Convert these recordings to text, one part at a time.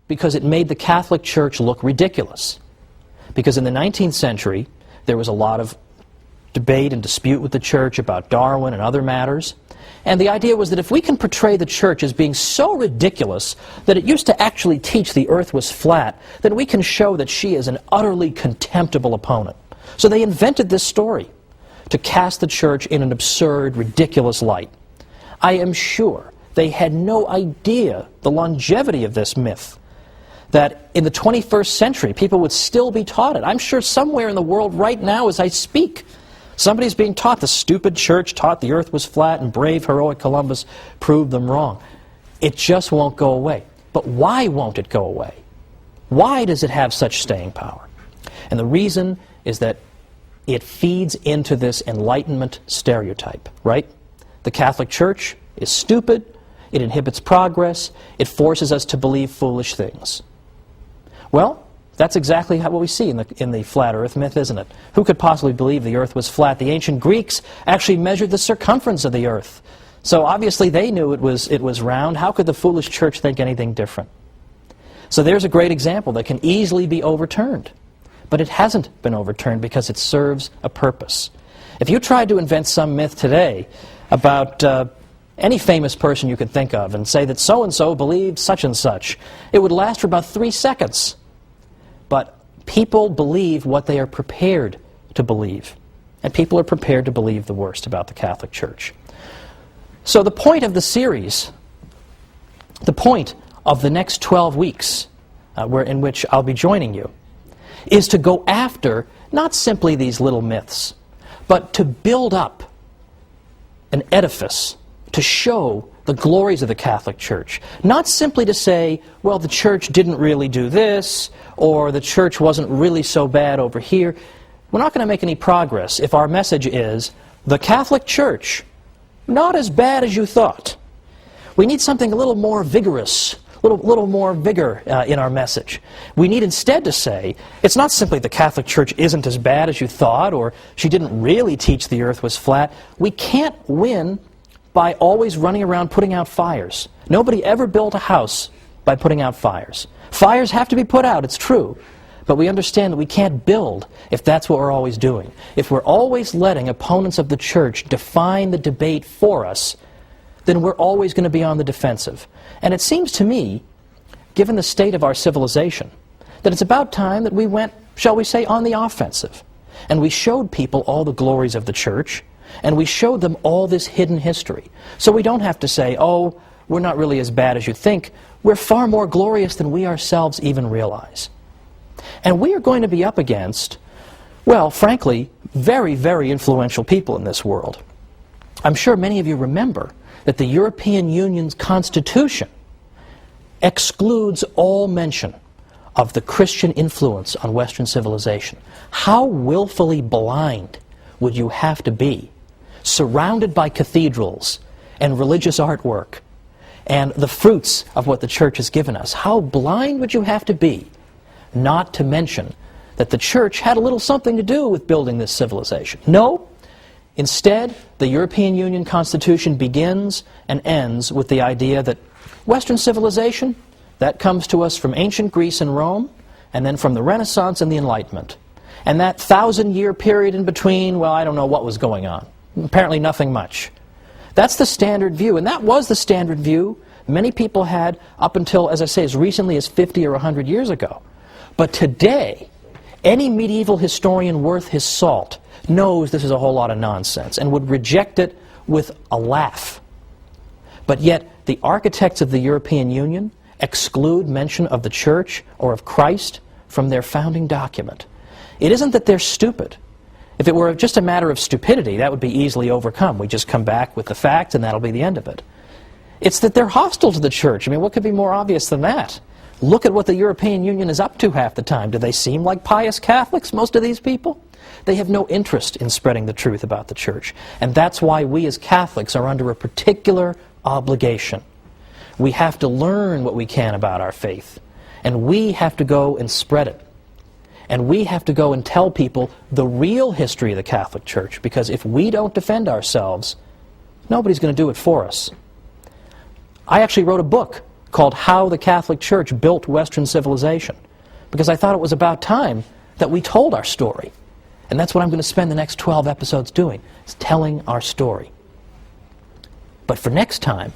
because it made the Catholic Church look ridiculous. Because in the 19th century, there was a lot of debate and dispute with the Church about Darwin and other matters. And the idea was that if we can portray the Church as being so ridiculous that it used to actually teach the earth was flat, then we can show that she is an utterly contemptible opponent. So they invented this story to cast the Church in an absurd, ridiculous light. I am sure they had no idea the longevity of this myth, that in the 21st century people would still be taught it. I'm sure somewhere in the world right now as I speak, somebody's being taught the stupid Church taught the earth was flat and brave, heroic Columbus proved them wrong. It just won't go away. But why won't it go away? Why does it have such staying power? And the reason is that it feeds into this Enlightenment stereotype, right? The Catholic Church is stupid, it inhibits progress, it forces us to believe foolish things. Well, that's exactly what we see in the flat earth myth, isn't it? Who could possibly believe the earth was flat? The ancient Greeks actually measured the circumference of the earth. So obviously they knew it was round. How could the foolish Church think anything different? So there's a great example that can easily be overturned. But it hasn't been overturned because it serves a purpose. If you tried to invent some myth today about any famous person you could think of and say that so-and-so believed such and such, it would last for about 3 seconds. But people believe what they are prepared to believe. And people are prepared to believe the worst about the Catholic Church. So the point of the series, the point of the next 12 weeks in which I'll be joining you, is to go after not simply these little myths, but to build up an edifice to show the glories of the Catholic Church. Not simply to say, well, the Church didn't really do this, or the Church wasn't really so bad over here. We're not going to make any progress if our message is, the Catholic Church, not as bad as you thought. We need something a little more vigorous, a little more vigor in our message. We need instead to say, it's not simply the Catholic Church isn't as bad as you thought, or she didn't really teach the earth was flat. We can't win by always running around putting out fires. Nobody ever built a house by putting out fires. Fires have to be put out, it's true. But we understand that we can't build if that's what we're always doing. If we're always letting opponents of the Church define the debate for us, then we're always going to be on the defensive. And it seems to me, given the state of our civilization, that it's about time that we went, shall we say, on the offensive. And we showed people all the glories of the Church, and we showed them all this hidden history. So we don't have to say, oh, we're not really as bad as you think. We're far more glorious than we ourselves even realize. And we are going to be up against, well, frankly, very, very influential people in this world. I'm sure many of you remember that the European Union's Constitution excludes all mention of the Christian influence on Western civilization. How willfully blind would you have to be, surrounded by cathedrals and religious artwork and the fruits of what the Church has given us? How blind would you have to be not to mention that the Church had a little something to do with building this civilization? No. Instead, the European Union Constitution begins and ends with the idea that Western civilization, that comes to us from ancient Greece and Rome, and then from the Renaissance and the Enlightenment. And that 1,000-year period in between, well, I don't know what was going on. Apparently nothing much. That's the standard view, and that was the standard view many people had up until, as I say, as recently as 50 or 100 years ago. But today, any medieval historian worth his salt knows this is a whole lot of nonsense and would reject it with a laugh. But yet, the architects of the European Union exclude mention of the Church or of Christ from their founding document. It isn't that they're stupid. If it were just a matter of stupidity, that would be easily overcome. We just come back with the facts and that'll be the end of it. It's that they're hostile to the Church. I mean, what could be more obvious than that? Look at what the European Union is up to half the time. Do they seem like pious Catholics, most of these people? They have no interest in spreading the truth about the Church. And that's why we as Catholics are under a particular obligation. We have to learn what we can about our faith. And we have to go and spread it. And we have to go and tell people the real history of the Catholic Church, because if we don't defend ourselves, nobody's going to do it for us. I actually wrote a book called How the Catholic Church Built Western Civilization, because I thought it was about time that we told our story. And that's what I'm going to spend the next 12 episodes doing, is telling our story. But for next time,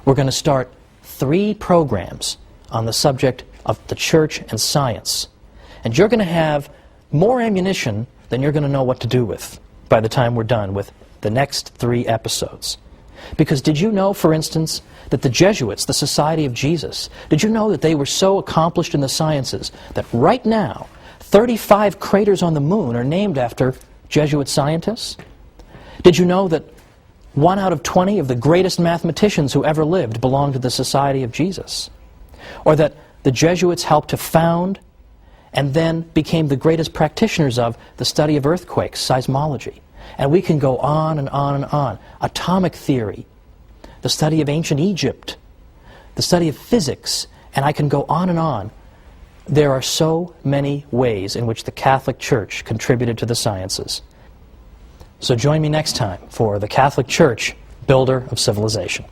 we're going to start 3 programs on the subject of the church and science. And you're going to have more ammunition than you're going to know what to do with by the time we're done with the next 3 episodes. Because did you know, for instance, that the Jesuits, the Society of Jesus, did you know that they were so accomplished in the sciences that right now 35 craters on the moon are named after Jesuit scientists? Did you know that 1 out of 20 of the greatest mathematicians who ever lived belonged to the Society of Jesus? Or that the Jesuits helped to found and then became the greatest practitioners of the study of earthquakes, seismology. And we can go on and on and on. Atomic theory, the study of ancient Egypt, the study of physics, and I can go on and on. There are so many ways in which the Catholic Church contributed to the sciences. So join me next time for the Catholic Church, Builder of Civilization.